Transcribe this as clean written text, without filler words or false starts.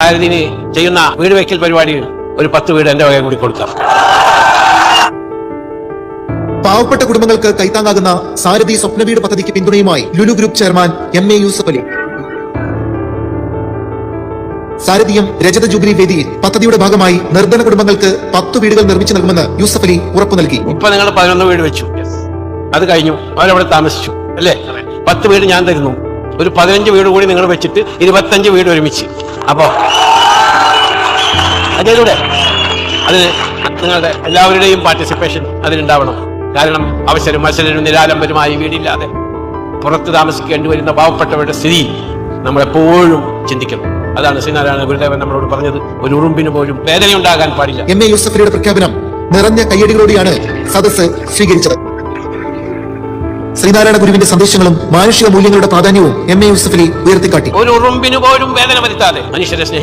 ഭാരതിന് ചെയ്യുന്ന വീട് വയ്ക്കൽ പരിപാടി ഒരു 10 വീട് എന്റെ വക കൂടി കൊടുക്കാം. പാവപ്പെട്ട കുടുംബങ്ങൾക്ക് കൈത്താങ്ങാകുന്ന സാരഥി സ്വപ്നവീട് പദ്ധതിക്ക് പിന്തുണയുമായി Lulu group chairman MA Yusuff Ali സാരഥിയം രജത ജൂബിലി വേദിയിൽ പദ്ധതിയുടെ ഭാഗമായി നിർധന കുടുംബങ്ങൾക്ക് 10 വീടുകൾ നിർമ്മിച്ചു നൽകുമെന്ന് യൂസഫ് അലി ഉറപ്പു നൽകി. ഇപ്പൊ നിങ്ങൾ 11 വീട് വെച്ചു, അത് കഴിഞ്ഞു, അവരവിടെ താമസിച്ചു അല്ലേ? 10 വീട് ഞാൻ തരുന്നു, ഒരു 15 വീട് കൂടി നിങ്ങൾ വെച്ചിട്ട് 25 വീട് ഒരുമിച്ച്. അപ്പോ അതിലൂടെ അതിന് നിങ്ങളുടെ എല്ലാവരുടെയും പാർട്ടിസിപ്പേഷൻ അതിനുണ്ടാവണം. കാരണം മത്സരരും നിരാലംബരുമായി വീടില്ലാതെ പുറത്ത് താമസിക്കേണ്ടി വരുന്ന പാവപ്പെട്ടവരുടെ സ്ഥിതി നമ്മളെപ്പോഴും ചിന്തിക്കണം. അതാണ് ശ്രീനാരായണ ഗുരുദേവൻ നമ്മളോട് പറഞ്ഞത്, ഒരു ഉറുമ്പിന് പോലും വേദനയുണ്ടാകാൻ പാടില്ല. MA യൂസഫ് അലിയുടെ പ്രഖ്യാപനം നിറഞ്ഞ കയ്യടികളോടെയാണ് സദസ്സ് സ്വീകരിച്ചത്. ശ്രീനാരായണ ഗുരുവിന്റെ സന്ദേശങ്ങളും മാനുഷിക മൂല്യങ്ങളുടെ പ്രാധാന്യവും MA യൂസഫ് അലി ഉയർത്തിക്കാട്ടി. ഒരു ഉറുമ്പിന് പോലും വേദന വരുത്താതെ മനുഷ്യരെ സ്നേഹിക്കും.